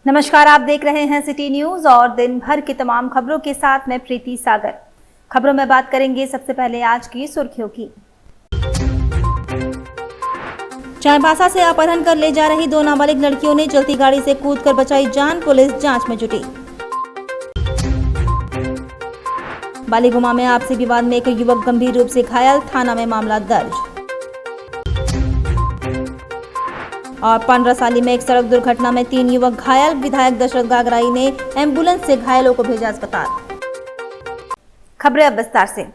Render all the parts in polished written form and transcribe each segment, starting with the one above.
नमस्कार, आप देख रहे हैं सिटी न्यूज और दिन भर की तमाम खबरों के साथ मैं प्रीति सागर। खबरों में बात करेंगे सबसे पहले आज की सुर्खियों की। चाईबासा से अपहरण कर ले जा रही 2 नाबालिग लड़कियों ने चलती गाड़ी से कूदकर बचाई जान, पुलिस जांच में जुटी। बालीगुमा में आपसी विवाद में एक युवक गंभीर रूप से घायल, थाना में मामला दर्ज। और पंडरासाली में एक सड़क दुर्घटना में 3 युवक घायल, विधायक दशरथ गागराई ने एम्बुलेंस से घायलों को भेजा अस्पताल। खबरें अब विस्तार से।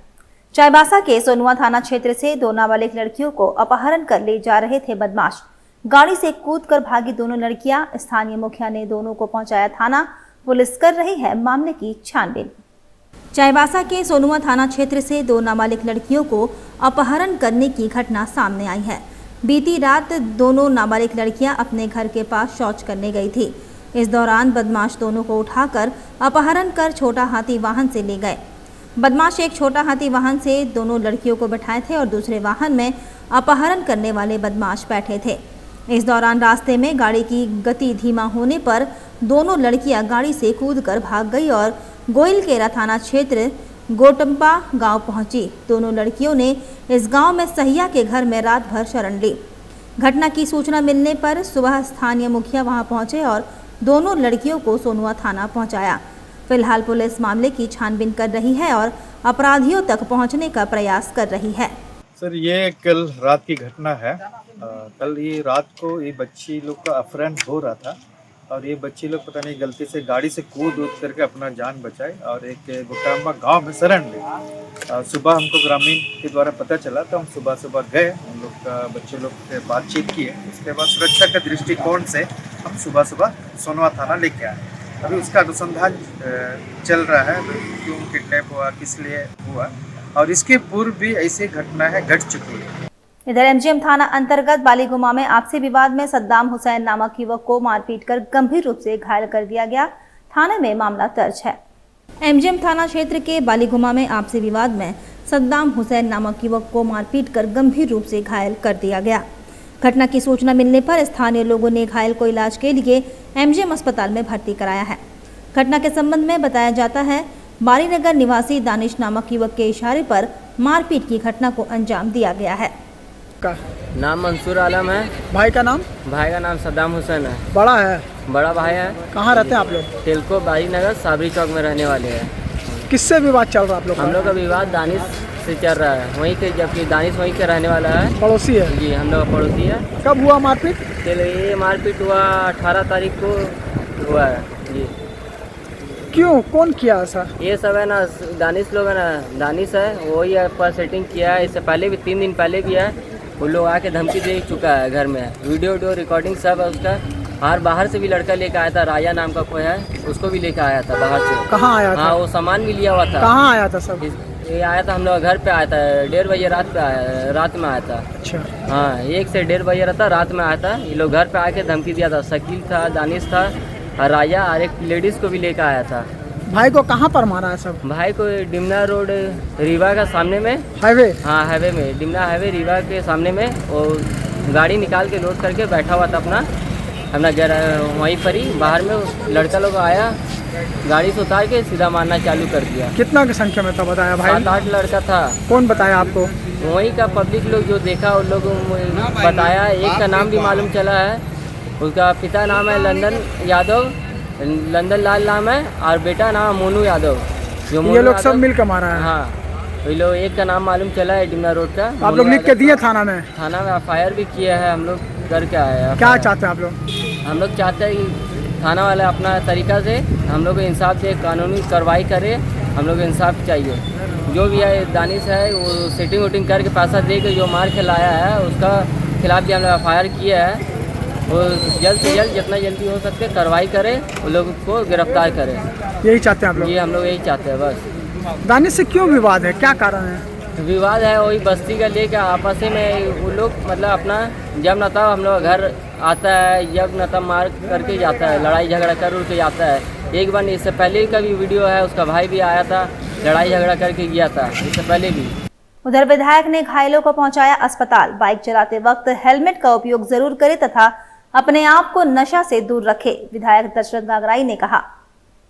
चाईबासा के सोनुआ थाना क्षेत्र से 2 नाबालिग लड़कियों को अपहरण कर ले जा रहे थे बदमाश। गाड़ी से कूदकर भागी दोनों लड़कियां। स्थानीय मुखिया ने दोनों को पहुंचाया थाना। पुलिस कर रही है मामले की छानबीन। चाईबासा के सोनुआ थाना क्षेत्र से 2 नाबालिग लड़कियों को अपहरण करने की घटना सामने आई है। बीती रात दोनों नाबालिग लड़कियां अपने घर के पास शौच करने गई थी। इस दौरान बदमाश दोनों को उठाकर अपहरण कर छोटा हाथी वाहन से ले गए। बदमाश एक छोटा हाथी वाहन से दोनों लड़कियों को बैठाए थे और दूसरे वाहन में अपहरण करने वाले बदमाश बैठे थे। इस दौरान रास्ते में गाड़ी की गति धीमा होने पर दोनों लड़कियां गाड़ी से कूदकर भाग गई और गोइलकेरा थाना क्षेत्र गोटम्पा गांव पहुंची। दोनों लड़कियों ने इस गांव में सहिया के घर में रात भर शरण ली। घटना की सूचना मिलने पर सुबह स्थानीय मुखिया वहां पहुंचे और दोनों लड़कियों को सोनुआ थाना पहुंचाया। फिलहाल पुलिस मामले की छानबीन कर रही है और अपराधियों तक पहुंचने का प्रयास कर रही है। सर, ये कल रात की घटना है। कल ये रात को ये बच्ची लोग का अपहरण हो रहा था और ये बच्ची लोग पता नहीं गलती से गाड़ी से कूद करके अपना जान बचाए और एक गोटाम्बा गांव में शरण ली। सुबह हमको ग्रामीण के द्वारा पता चला तो हम सुबह गए, हम लोग का बच्चे लोग से बातचीत किए। उसके बाद सुरक्षा के दृष्टिकोण से हम सुबह सोनुआ थाना लेके आए। अभी उसका अनुसंधान चल रहा है, क्यों किडनैप हुआ, किस लिए हुआ, और इसके पूर्व भी ऐसी घटनाएं घट चुकी है। इधर एमजीएम थाना अंतर्गत बालीगुमा में आपसी विवाद में सद्दाम हुसैन नामक युवक को मारपीट कर गंभीर रूप से घायल कर दिया गया। थाने में मामला दर्ज है। एमजीएम थाना क्षेत्र के बालीगुमा में आपसी विवाद में सद्दाम हुसैन नामक युवक को मारपीट कर गंभीर रूप से घायल कर दिया गया। घटना की सूचना मिलने पर स्थानीय लोगों ने घायल को इलाज के लिए एमजीएम अस्पताल में भर्ती कराया है। घटना के संबंध में बताया जाता है बारीनगर निवासी दानिश नामक युवक के इशारे पर मारपीट की घटना को अंजाम दिया गया है। का नाम मंसूर आलम है। भाई का नाम? भाई का नाम सद्दाम हुसैन है। बड़ा है? बड़ा भाई है। कहाँ रहते हैं आप लोग? तिलको बारीनगर साबरी चौक में रहने वाले हैं। किससे विवाद चल रहा है आप लोग? हम लोग का विवाद दानिश से चल रहा है वहीं के, जबकि दानिश वहीं के रहने वाला है। पड़ोसी है? जी, हम लोग पड़ोसी है। कब हुआ मारपीट? ये मारपीट हुआ 18 तारीख को हुआ है जी। क्यों, कौन किया ऐसा? ये सब है ना, दानिश लोग है ना, दानिश है वही पर सेटिंग किया है। इससे पहले भी 3 दिन पहले भी है, वो लोग आके धमकी दे चुका है। घर में वीडियो रिकॉर्डिंग सब है उसका। और बाहर से भी लड़का लेकर आया था, राया नाम का कोई है, उसको भी लेकर आया था बाहर से। कहाँ आया था? हाँ, वो सामान भी लिया हुआ था। कहाँ आया था सब? ये आया था हम लोग घर पे आया था, 1:30 बजे रात में आया था। अच्छा। हाँ, 1 से 1:30 बजे रहता रात में आया था। ये लोग घर पे आके धमकी दिया था। शकील था, दानिश था, राया और एक लेडीज़ को भी लेकर आया था। भाई को कहाँ पर मारा है सब? भाई को डिमना रोड रीवा का सामने में, हाईवे? हाँ, हाईवे में, डिमना हाईवे रीवा के सामने में। वो गाड़ी निकाल के लोड करके बैठा हुआ था अपना वहीं पर ही बाहर में। लड़का लोग आया, गाड़ी से उतार के सीधा मारना चालू कर दिया। कितना की संख्या में था बताया भाई? 7-8 लड़का था। कौन बताया आपको? वहीं का पब्लिक लोग जो देखा उन लोगों बताया। एक का नाम भी मालूम चला है, उसका पिता नाम है लंदन लाल नाम है और बेटा नाम मोनू यादव। ये लोग सब मिलकर मारा है? हाँ, ये लोग एक का नाम मालूम चला है डिमना रोड का। आप लोग लिख के दिए थाना में? थाना में FIR भी किया है हम लोग, करके आए हैं। क्या चाहते हैं आप लोग? हम लोग चाहते हैं कि थाना वाले अपना तरीका से हम लोग को इंसाफ दे, कानूनी कार्रवाई करे। हम लोग को इंसाफ चाहिए। जो भी है दानिश है वो सेटिंग वोटिंग करके पैसा दे के जो मार के लाया है उसका खिलाफ भी हम लोग FIR किया है। वो जल्द से जल्द जितना जल्दी हो सकते कार्रवाई करे, उन लोगों को गिरफ्तार करे। यही चाहते हैं आप लोग? जी, हम लोग यही चाहते हैं बस। दानिश से क्यों विवाद है, क्या कारण है? विवाद है वही बस्ती का लेकर आपस में। वो लोग मतलब अपना जब न तब हम लोग घर आता है, जब न तब मार करके जाता है, लड़ाई झगड़ा कर के जाता है। एक बार इससे पहले का भी वीडियो है, उसका भाई भी आया था, लड़ाई झगड़ा करके गया था इससे पहले भी। उधर विधायक ने घायलों को पहुंचाया अस्पताल। बाइक चलाते वक्त हेलमेट का उपयोग जरूर करें तथा अपने आप को नशा से दूर रखे, विधायक दशरथ गागराई ने कहा।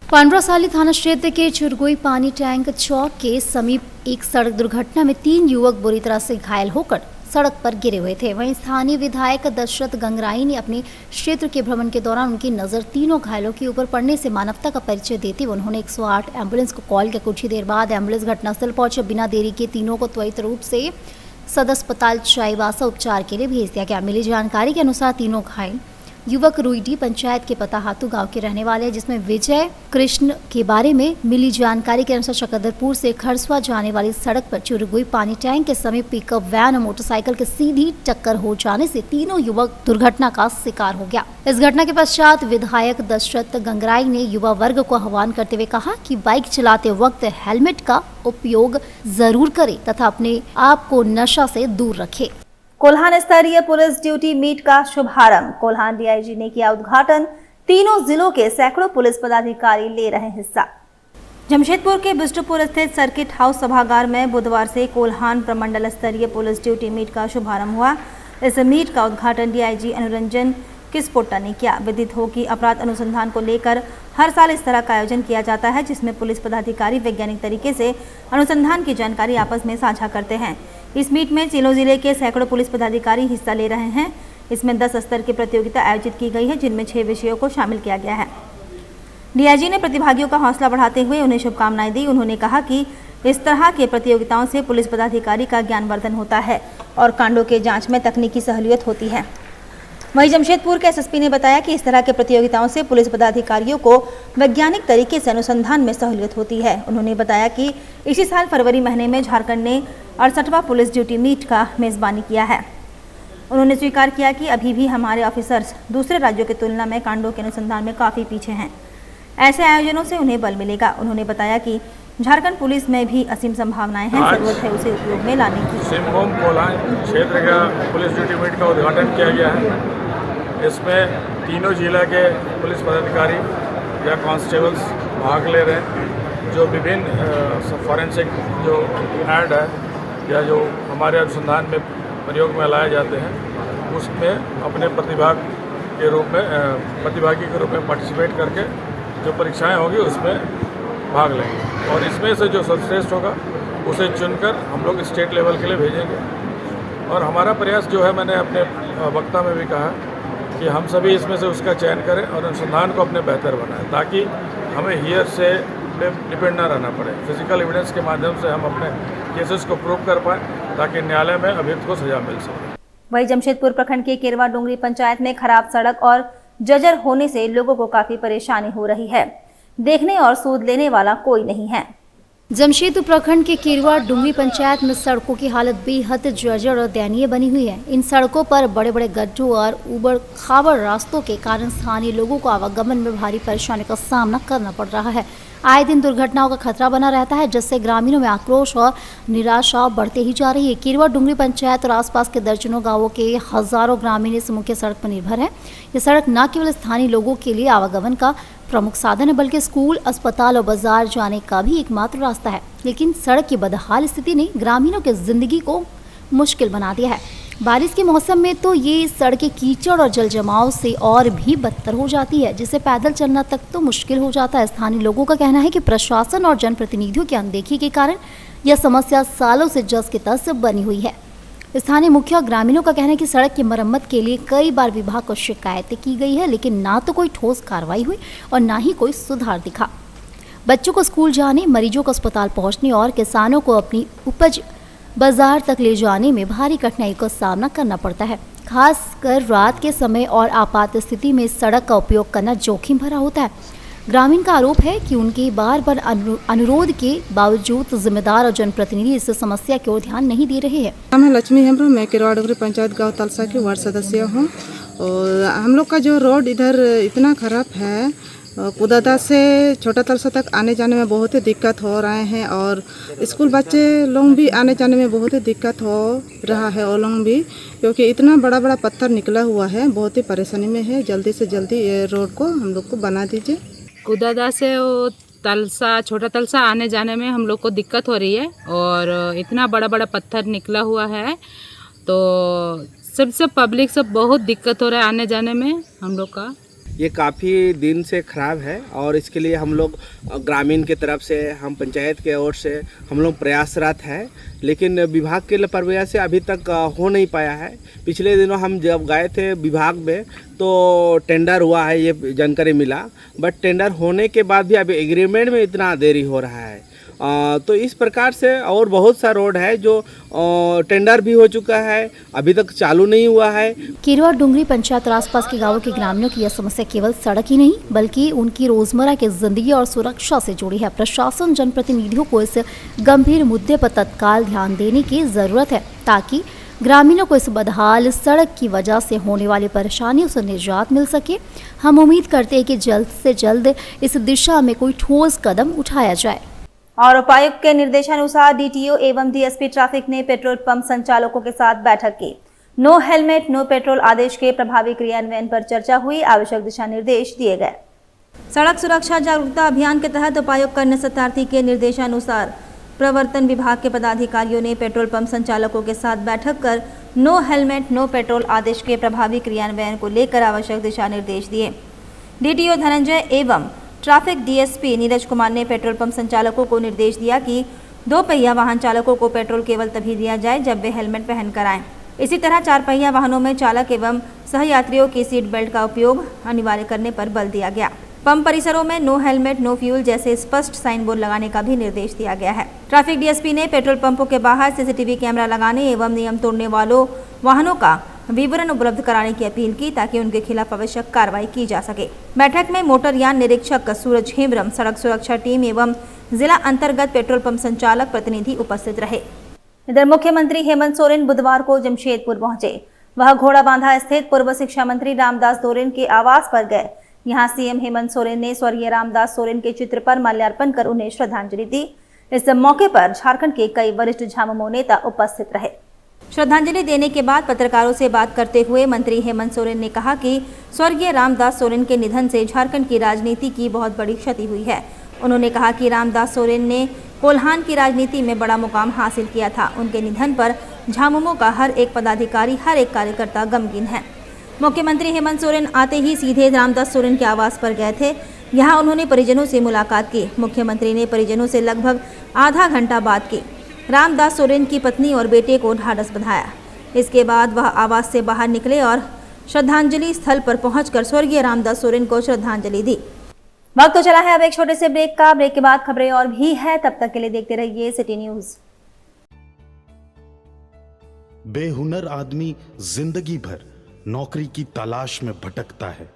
पांड्रासाली थाना क्षेत्र के चुरगोई पानी टैंक चौक के समीप एक सड़क दुर्घटना में 3 युवक बुरी तरह से घायल होकर सड़क पर गिरे हुए थे। वहीं स्थानीय विधायक दशरथ गागराई ने अपने क्षेत्र के भ्रमण के दौरान उनकी नजर तीनों घायलों के ऊपर पड़ने से मानवता का परिचय देते हुए उन्होंने 108 एम्बुलेंस को कॉल किया। कुछ ही देर बाद एम्बुलेंस घटनास्थल पहुंचे। बिना देरी के तीनों को त्वरित रूप से सदर अस्पताल चाईबासा उपचार के लिए भेज दिया गया। मिली जानकारी के अनुसार तीनों घायल युवक रुईडी पंचायत के पताहातू गांव के रहने वाले हैं, जिसमें विजय कृष्ण के बारे में मिली जानकारी के अनुसार शकरदरपुर से खरसवा जाने वाली सड़क पर चुरगुई पानी टैंक के समीप पिकअप वैन और मोटरसाइकिल के सीधी टक्कर हो जाने से तीनों युवक दुर्घटना का शिकार हो गया। इस घटना के पश्चात विधायक दशरथ गागराई ने युवा वर्ग को आह्वान करते हुए कहा कि बाइक चलाते वक्त हेलमेट का उपयोग जरूर करें तथा अपने आप को नशा से दूर रखें। कोल्हान स्तरीय पुलिस ड्यूटी मीट का शुभारंभ, कोल्हान डीआईजी ने किया उद्घाटन। तीनों जिलों के सैकड़ों पुलिस पदाधिकारी ले रहे हिस्सा। जमशेदपुर के बिष्टुपुर स्थित सर्किट हाउस सभागार में बुधवार से कोल्हान प्रमंडल स्तरीय पुलिस ड्यूटी मीट का शुभारंभ हुआ। इस मीट का उद्घाटन डीआईजी अनुरंजन किस्पोट्टा ने किया। विदित हो कि अपराध अनुसंधान को लेकर हर साल इस तरह का आयोजन किया जाता है, जिसमें पुलिस पदाधिकारी वैज्ञानिक तरीके से अनुसंधान की जानकारी आपस में साझा करते हैं। इस मीट में जिलों जिले के सैकड़ों पुलिस पदाधिकारी हिस्सा ले रहे हैं। इसमें 10 स्तर की प्रतियोगिता आयोजित की गई है, जिनमें 6 विषयों को शामिल किया गया है। डीआईजी ने प्रतिभागियों का हौसला बढ़ाते हुए उन्हें शुभकामनाएं दी। उन्होंने कहा कि इस तरह के प्रतियोगिताओं से पुलिस पदाधिकारी का ज्ञानवर्धन होता है और कांडों के जांच में तकनीकी सहूलियत होती है। वहीं जमशेदपुर के एसएसपी ने बताया कि इस तरह के प्रतियोगिताओं से पुलिस पदाधिकारियों को वैज्ञानिक तरीके से अनुसंधान में सहूलियत होती है। उन्होंने बताया कि इसी साल फरवरी महीने में झारखंड ने 68वां पुलिस ड्यूटी मीट का मेजबानी किया है। उन्होंने स्वीकार किया कि अभी भी हमारे ऑफिसर्स दूसरे राज्यों की तुलना में कांडों के अनुसंधान में काफ़ी पीछे हैं। ऐसे आयोजनों से उन्हें बल मिलेगा। उन्होंने बताया कि झारखंड पुलिस में भी असीम संभावनाएं हैं, जरूरत है उसे उपयोग में लाने की। सिंहभूम कोल्हान क्षेत्र का पुलिस ड्यूटी मीट का उद्घाटन किया गया है। इसमें तीनों जिला के पुलिस पदाधिकारी या कांस्टेबल्स भाग ले रहे हैं। जो विभिन्न फॉरेंसिक जो ऐड है या जो हमारे अनुसंधान में प्रयोग में लाए जाते हैं, उसमें अपने प्रतिभागी के रूप में पार्टिसिपेट करके जो परीक्षाएं होगी उसमें भाग लेंगे और इसमें से जो सर्वश्रेष्ठ होगा उसे चुनकर हम लोग स्टेट लेवल के लिए भेजेंगे। और हमारा प्रयास जो है, मैंने अपने वक्ता में भी कहा कि हम सभी इसमें से उसका चयन करें और अनुसंधान को अपने बेहतर बनाएं, ताकि हमें हियर से डिपेंड ना रहना पड़े। फिजिकल एविडेंस के माध्यम से हम अपने केसेस को प्रूव कर पाएँ, ताकि न्यायालय में अभियुक्त को सजा मिल सके। वहीं जमशेदपुर प्रखंड के केरवा डोंगरी पंचायत में खराब सड़क और जर्जर होने से लोगों को काफी परेशानी हो रही है। देखने और सूद लेने वाला कोई नहीं है। जमशेदपुर प्रखंड के केरवा डुंगरी पंचायत में सड़कों की हालत बेहद जर्जर और दयनीय बनी हुई है। इन सड़कों पर बड़े बड़े गड्ढों और उबड़ खाबड़ रास्तों के कारण स्थानीय लोगों को आवागमन में भारी परेशानी का सामना करना पड़ रहा है। आए दिन दुर्घटनाओं का खतरा बना रहता है, जिससे ग्रामीणों में आक्रोश और निराशा बढ़ते ही जा रही है। केरवा डुंगरी पंचायत और आसपास के दर्जनों गांवों के हजारों ग्रामीण इस मुख्य सड़क पर निर्भर है। ये सड़क न केवल स्थानीय लोगों के लिए आवागमन का प्रमुख साधन है, बल्कि स्कूल, अस्पताल और बाजार जाने का भी एकमात्र रास्ता है। लेकिन सड़क की बदहाल स्थिति ने ग्रामीणों की जिंदगी को मुश्किल बना दिया है। बारिश के मौसम में तो ये सड़कें कीचड़ और जल जमाव से और भी बदतर हो जाती है, जिससे पैदल चलना तक तो मुश्किल हो जाता है। स्थानीय लोगों का कहना है कि प्रशासन और जनप्रतिनिधियों की अनदेखी के कारण यह समस्या सालों से जस की तस बनी हुई है। स्थानीय मुखिया और ग्रामीणों का कहना है कि सड़क की मरम्मत के लिए कई बार विभाग को शिकायतें की गई है, लेकिन ना तो कोई ठोस कार्रवाई हुई और ना ही कोई सुधार दिखा। बच्चों को स्कूल जाने, मरीजों को अस्पताल पहुंचने और किसानों को अपनी उपज बाजार तक ले जाने में भारी कठिनाई का सामना करना पड़ता है। खासकर रात के समय और आपात स्थिति में सड़क का उपयोग करना जोखिम भरा होता है। ग्रामीण का आरोप है कि उनके बार बार अनुरोध के बावजूद जिम्मेदार और जनप्रतिनिधि इस समस्या की ओर ध्यान नहीं दे रहे हैं। नाम है लक्ष्मी हेम्ब्रम, मैं केरवा डोंगरी पंचायत गांव तलसा की वार्ड सदस्य हूँ। और हम लोग का जो रोड इधर इतना खराब है, कुदादा से छोटा तलसा तक आने जाने में बहुत ही दिक्कत हो रहे हैं और स्कूल बच्चे लोग भी आने जाने में बहुत ही दिक्कत हो रहा है। वो लोग भी, क्योंकि इतना बड़ा बड़ा पत्थर निकला हुआ है, बहुत ही परेशानी में है। जल्दी से जल्दी ये रोड को हम लोग को बना दीजिए। कुदादा से वो तलसा, छोटा तलसा आने जाने में हम लोग को दिक्कत हो रही है और इतना बड़ा बड़ा पत्थर निकला हुआ है, तो सबसे पब्लिक सब बहुत दिक्कत हो रहा है आने जाने में हम लोग का। ये काफ़ी दिन से ख़राब है और इसके लिए हम लोग ग्रामीण के तरफ से, हम पंचायत के ओर से हम लोग प्रयासरत हैं, लेकिन विभाग के लापरवाही से अभी तक हो नहीं पाया है। पिछले दिनों हम जब गए थे विभाग में तो टेंडर हुआ है, ये जानकारी मिला, बट टेंडर होने के बाद भी अभी एग्रीमेंट में इतना देरी हो रहा है। तो इस प्रकार से और बहुत सा रोड है जो टेंडर भी हो चुका है, अभी तक चालू नहीं हुआ है। किरवा डुंगरी पंचायत और आसपास के गांवों के ग्रामीणों की यह समस्या केवल सड़क ही नहीं बल्कि उनकी रोजमर्रा की जिंदगी और सुरक्षा से जुड़ी है। प्रशासन जनप्रतिनिधियों को इस गंभीर मुद्दे पर तत्काल ध्यान देने की जरूरत है ताकि ग्रामीणों को इस बदहाल सड़क की वजह से होने वाली परेशानियों से निजात मिल सके। हम उम्मीद करते हैं कि जल्द से जल्द इस दिशा में कोई ठोस कदम उठाया जाए। और उपायुक्त के निर्देशानुसार डीटीओ एवं डीएसपी ट्रैफिक ने पेट्रोल पंप संचालकों के साथ बैठक की। नो हेलमेट नो पेट्रोल आदेश के प्रभावी क्रियान्वयन पर चर्चा हुई, आवश्यक दिशा निर्देश दिए गए। सड़क सुरक्षा जागरूकता अभियान के तहत उपायुक्त कन्या सत्यार्थी के निर्देशानुसार प्रवर्तन विभाग के पदाधिकारियों ने पेट्रोल पंप संचालकों के साथ बैठक कर नो हेलमेट नो पेट्रोल आदेश के प्रभावी क्रियान्वयन को लेकर आवश्यक दिशा निर्देश दिए। डीटीओ धनंजय एवं ट्रैफिक डीएसपी नीरज कुमार ने पेट्रोल पंप संचालकों को निर्देश दिया कि 2 पहिया वाहन चालकों को पेट्रोल केवल तभी दिया जाए जब वे हेलमेट पहनकर आएं। इसी तरह 4 पहिया वाहनों में चालक एवं सहयात्रियों की सीट बेल्ट का उपयोग अनिवार्य करने पर बल दिया गया। पंप परिसरों में नो हेलमेट नो फ्यूल जैसे स्पष्ट साइन बोर्ड लगाने का भी निर्देश दिया गया है। ट्रैफिक डीएसपी ने पेट्रोल पंपों के बाहर सीसीटीवी कैमरा लगाने एवं नियम तोड़ने वालों वाहनों का विवरण उपलब्ध कराने की अपील की ताकि उनके खिलाफ आवश्यक कार्रवाई की जा सके। बैठक में मोटरयान निरीक्षक सूरज हेम्ब्रम, सड़क सुरक्षा टीम एवं जिला अंतर्गत पेट्रोल पंप संचालक प्रतिनिधि उपस्थित रहे। इधर मुख्यमंत्री हेमंत सोरेन बुधवार को जमशेदपुर पहुंचे। वह घोड़ाबांधा स्थित पूर्व शिक्षा मंत्री रामदास सोरेन के आवास पर गए। यहां सीएम हेमंत सोरेन ने स्वर्गीय रामदास सोरेन के चित्र पर माल्यार्पण कर उन्हें श्रद्धांजलि दी। इस मौके पर झारखंड के कई वरिष्ठ झामुमो नेता उपस्थित रहे। श्रद्धांजलि देने के बाद पत्रकारों से बात करते हुए मंत्री हेमंत सोरेन ने कहा कि स्वर्गीय रामदास सोरेन के निधन से झारखंड की राजनीति की बहुत बड़ी क्षति हुई है। उन्होंने कहा कि रामदास सोरेन ने कोल्हान की राजनीति में बड़ा मुकाम हासिल किया था। उनके निधन पर झामुमो का हर एक पदाधिकारी, हर एक कार्यकर्ता गमगीन है। मुख्यमंत्री हेमंत सोरेन आते ही सीधे रामदास सोरेन के आवास पर गए थे। यहाँ उन्होंने परिजनों से मुलाकात की। मुख्यमंत्री ने परिजनों से लगभग आधा घंटा बात की। रामदास सोरेन की पत्नी और बेटे को ढाढ़स बंधाया। इसके बाद वह आवास से बाहर निकले और श्रद्धांजलि स्थल पर पहुंचकर स्वर्गीय रामदास सोरेन को श्रद्धांजलि दी। वक्त तो चला है अब एक छोटे से ब्रेक का। ब्रेक के बाद खबरें और भी है, तब तक के लिए देखते रहिए सिटी न्यूज। बेहुनर आदमी जिंदगी भर नौकरी की तलाश में भटकता है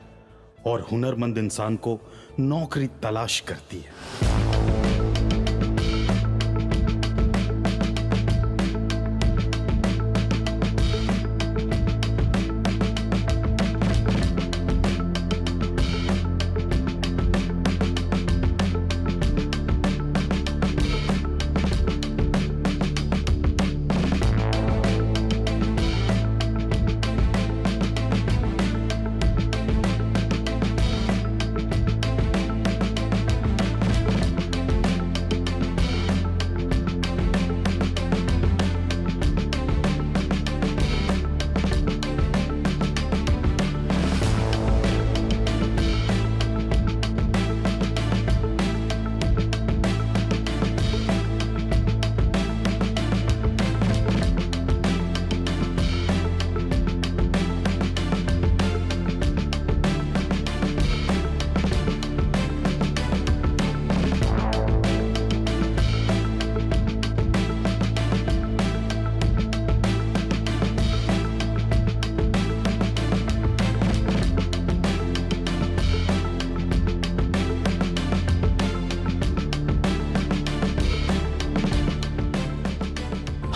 और हुनरमंद इंसान को नौकरी तलाश करती है।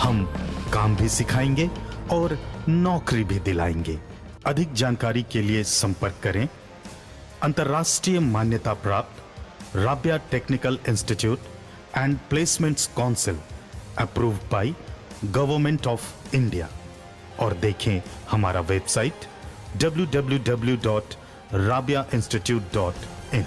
हम काम भी सिखाएंगे और नौकरी भी दिलाएंगे। अधिक जानकारी के लिए संपर्क करें अंतर्राष्ट्रीय मान्यता प्राप्त Rabia technical institute and placements council approved by government of India और देखें हमारा वेबसाइट www.rabiainstitute.in।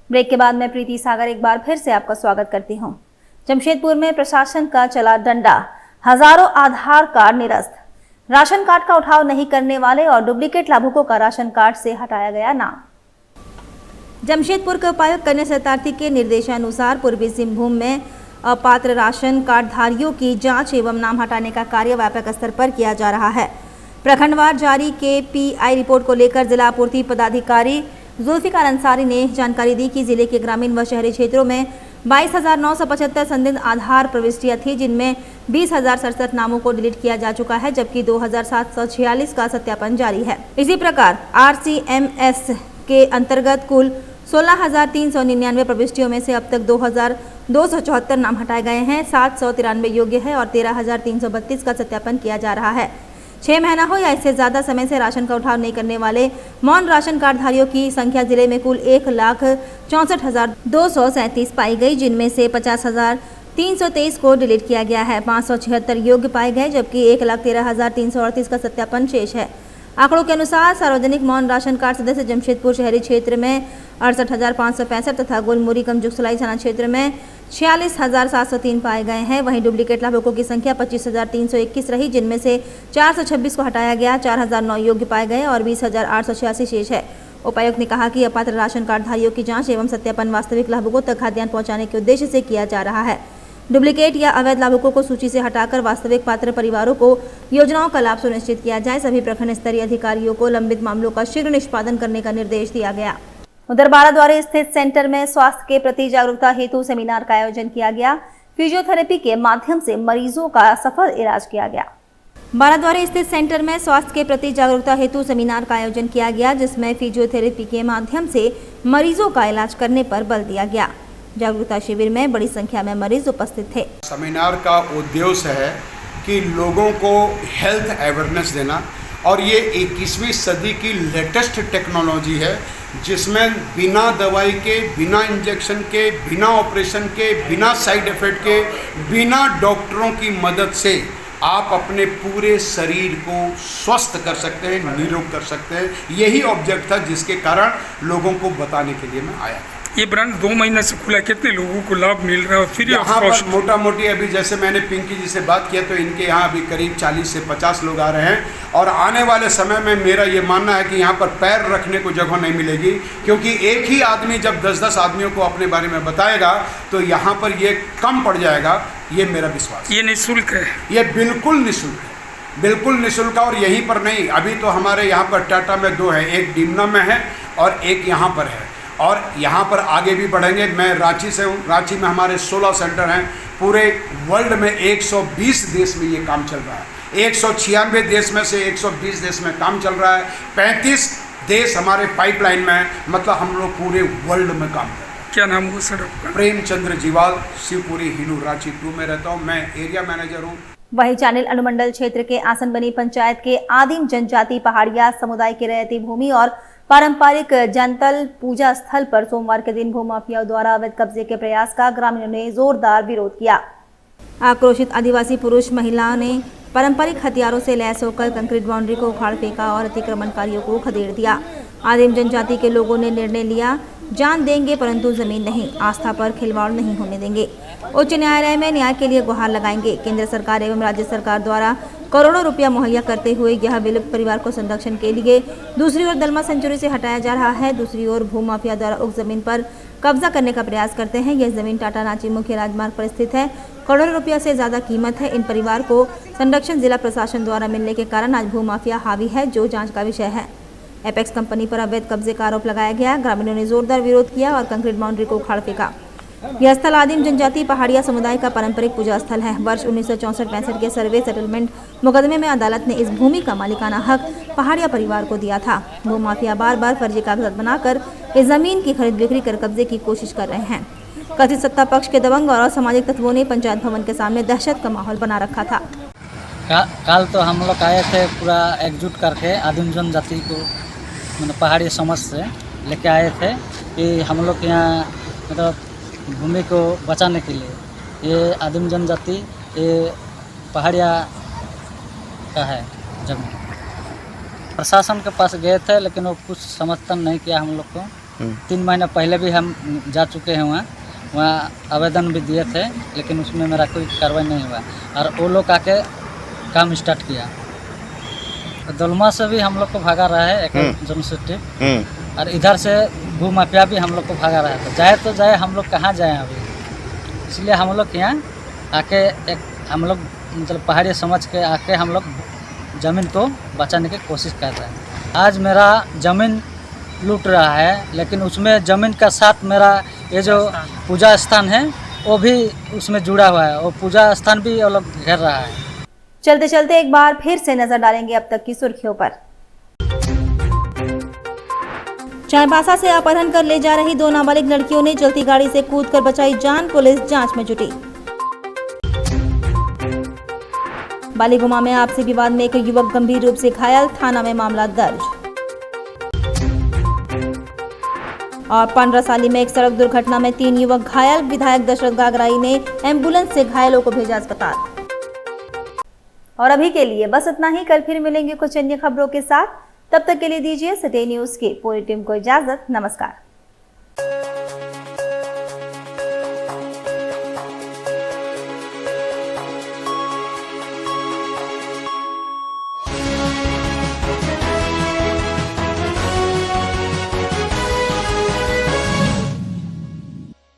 ब्रेक के बाद मैं प्रीति सागर एक बार फिर से आपका स्वागत करती हूं। जमशेदपुर में प्रशासन का चला डंडा, हजारों आधार कार्ड निरस्त, राशन कार्ड का उठाव नहीं करने वाले और डुप्लीकेट लाभुकों का राशन कार्ड से हटाया गया नाम। जमशेदपुर के उपायुक्त कन्या शतार्थी के निर्देशानुसार पूर्वी सिंहभूम में अपात्र राशन कार्ड धारियों की जांच एवं नाम हटाने का कार्य व्यापक स्तर पर किया जा रहा है। प्रखंडवार जारी KPI रिपोर्ट को लेकर जिला आपूर्ति पदाधिकारी जुल्फिकार अंसारी ने जानकारी दी कि जिले के ग्रामीण व शहरी क्षेत्रों में 22,975 संदिग्ध आधार प्रविष्टियां थी, जिनमें 20,067 नामों को डिलीट किया जा चुका है, जबकि 2,746 का सत्यापन जारी है। इसी प्रकार RCMS के अंतर्गत कुल 16,399 प्रविष्टियों में से अब तक 2,274 नाम हटाए गए हैं, 793 योग्य है और 13,332 का सत्यापन किया जा रहा है। 6 महीना हो या इससे ज्यादा समय से राशन का उठाव नहीं करने वाले मौन राशन कार्ड धारियों की संख्या जिले में कुल 1,64,237 पाई गई, जिनमें से 50,323 को डिलीट किया गया है। 576 योग्य पाए गए, जबकि 1,13,338 का सत्यापन शेष है। आंकड़ों के अनुसार सार्वजनिक मौन राशन कार्ड सदस्य जमशेदपुर शहरी क्षेत्र में 68,565 तथा गुलमुरी कमजुगसलाई थाना क्षेत्र में 46,703 पाए गए हैं। वहीं डुप्लीकेट लाभुकों की संख्या 25,321 रही, जिनमें से 426 को हटाया गया, 4,009 योग्य पाए गए और 20,886 शेष है। उपायुक्त ने कहा कि अपात्र राशन कार्ड धारियों की जांच एवं सत्यापन वास्तविक लाभुकों तक खाद्यान्न पहुंचाने के उद्देश्य से किया जा रहा है। डुप्लीकेट या अवैध लाभुकों को सूची से हटाकर वास्तविक पात्र परिवारों को योजनाओं का लाभ सुनिश्चित किया जाए। सभी प्रखंड स्तरीय अधिकारियों को लंबित मामलों का शीघ्र निष्पादन करने का निर्देश दिया गया। उधर बाराद्वारी स्थित सेंटर में स्वास्थ्य के प्रति जागरूकता हेतु सेमिनार का आयोजन किया गया। फिजियोथेरेपी के माध्यम से मरीजों का सफल इलाज किया गया। बाराद्वारी स्थित सेंटर में स्वास्थ्य के प्रति जागरूकता हेतु सेमिनार का आयोजन किया गया, जिसमें फिजियोथेरेपी के माध्यम से मरीजों का इलाज करने पर बल दिया गया। जागरूकता शिविर में बड़ी संख्या में मरीज उपस्थित थे। सेमिनार का उद्देश्य है कि लोगों को हेल्थ अवेयरनेस देना, और ये 21वीं सदी की लेटेस्ट टेक्नोलॉजी है, जिसमें बिना दवाई के, बिना इंजेक्शन के, बिना ऑपरेशन के, बिना साइड इफेक्ट के, बिना डॉक्टरों की मदद से आप अपने पूरे शरीर को स्वस्थ कर सकते हैं, निरोग कर सकते हैं। यही ऑब्जेक्ट था जिसके कारण लोगों को बताने के लिए मैं आया। ये ब्रांच 2 महीने से खुला है, कितने लोगों को लाभ मिल रहा है? फिर यहाँ पर मोटा मोटी अभी जैसे मैंने पिंकी जी से बात किया तो इनके यहाँ अभी करीब 40 से 50 लोग आ रहे हैं, और आने वाले समय में मेरा ये मानना है कि यहाँ पर पैर रखने को जगह नहीं मिलेगी, क्योंकि एक ही आदमी जब 10-10 आदमियों को अपने बारे में बताएगा तो यहाँ पर ये कम पड़ जाएगा, ये मेरा विश्वास। ये निःशुल्क है? ये बिल्कुल निःशुल्क है, बिल्कुल निःशुल्क। और यहीं पर नहीं, अभी तो हमारे यहाँ पर टाटा में 2 है, एक डिमना में है और एक यहाँ पर है, और यहाँ पर आगे भी बढ़ेंगे। मैं रांची से हूँ, रांची में हमारे 16 सेंटर हैं। पूरे वर्ल्ड में 120 देश में ये काम चल रहा है, 196 देश में से 120 देश में काम चल रहा है, 35 देश हमारे पाइपलाइन में है, मतलब हम लोग पूरे वर्ल्ड में काम कर रहे हैं। क्या नाम हुआ सर आपका? प्रेमचंद्र जीवाल, शिवपुरी हिनू रांची 2 में रहता हूँ, मैं एरिया मैनेजर हूँ। वहीं चानिल अनुमंडल क्षेत्र के आसनबनी पंचायत के आदिम जनजाति पहाड़िया समुदाय की रैयती भूमि और पारंपरिक जनतल पूजा स्थल पर सोमवार के दिन भूमाफियाओं द्वारा अवैध कब्जे के प्रयास का ग्रामीणों ने जोरदार विरोध किया। आक्रोशित आदिवासी पुरुष महिलाओं ने पारंपरिक हथियारों से लैस होकर कंक्रीट बाउंड्री को उखाड़ फेंका और अतिक्रमणकारियों को खदेड़ दिया। आदिम जनजाति के लोगों ने निर्णय लिया, जान देंगे परंतु जमीन नहीं, आस्था पर खिलवाड़ नहीं होने देंगे। उच्च न्यायालय में न्याय के लिए गुहार लगाएंगे। केंद्र सरकार एवं राज्य सरकार द्वारा करोड़ों रुपया मुहैया करते हुए यह विलुप्त परिवार को संरक्षण के लिए दूसरी ओर दलमा सेंचुरी से हटाया जा रहा है। दूसरी ओर भूमाफिया द्वारा उक्त जमीन पर कब्जा करने का प्रयास करते हैं। यह जमीन टाटा रांची मुख्य राजमार्ग पर स्थित है। करोड़ों रुपया से ज्यादा कीमत है। इन परिवार को संरक्षण जिला प्रशासन द्वारा मिलने के कारण आज भूमाफिया हावी है, जो जाँच का विषय है। एपेक्स कंपनी पर अवैध कब्जे का आरोप लगाया गया। ग्रामीणों ने जोरदार विरोध किया और कंक्रीट बाउंड्री को उखाड़ फेंका। यह स्थल आदिम जनजाति पहाड़िया समुदाय का पारंपरिक पूजा स्थल है। वर्ष 1964-65 के सर्वे सेटलमेंट मुकदमे में अदालत ने इस भूमि का मालिकाना हक पहाड़िया परिवार को दिया था। भूमाफिया बार बार फर्जी कागजात बनाकर इस जमीन की खरीद बिक्री कर कब्जे की कोशिश कर रहे हैं। कथित सत्ता पक्ष के दबंग और असामाजिक तत्वों ने पंचायत भवन के सामने दहशत का माहौल बना रखा था। कल तो हम लोग आए थे पूरा एकजुट करके आदिम जनजाति को मतलब पहाड़ी समाज से लेके आए थे कि हम लोग यहाँ मतलब भूमि को बचाने के लिए ये आदिम जनजाति ये पहाड़िया का है जमीन। प्रशासन के पास गए थे लेकिन वो कुछ समर्थन नहीं किया हम लोग को। 3 महीने पहले भी हम जा चुके हैं वहाँ, वहाँ आवेदन भी दिए थे, लेकिन उसमें मेरा कोई कार्रवाई नहीं हुआ। और वो लोग आके काम स्टार्ट किया। दलमा से भी हम लोग को भागा रहा है एक एडमिनिस्ट्रेटिव, और इधर से भू माफिया भी हम लोग को भागा रहा है। तो जाए तो जाए, हम लोग कहाँ जाएँ अभी। इसलिए हम लोग यहाँ आके एक हम लोग मतलब पहाड़ी समझ के आके हम लोग ज़मीन को बचाने की कोशिश कर रहे हैं। आज मेरा ज़मीन लूट रहा है, लेकिन उसमें ज़मीन का साथ मेरा ये जो पूजा स्थान है वो भी उसमें जुड़ा हुआ है, और पूजा स्थान भी वो लोग घेर रहा है। चलते चलते एक बार फिर से नजर डालेंगे अब तक की सुर्खियों पर। चाईबासा से अपहरण कर ले जा रही 2 नाबालिग लड़कियों ने चलती गाड़ी से कूदकर बचाई जान, पुलिस जांच में जुटी। बालीगुमा में आपसी विवाद में एक युवक गंभीर रूप से घायल, थाना में मामला दर्ज। और पंडरासाली में एक सड़क दुर्घटना में 3 युवक घायल, विधायक दशरथ गागराई ने एम्बुलेंस से घायलों को भेजा अस्पताल। और अभी के लिए बस इतना ही। कल फिर मिलेंगे कुछ अन्य खबरों के साथ। तब तक के लिए दीजिए सिटी न्यूज की पूरी टीम को इजाजत। नमस्कार।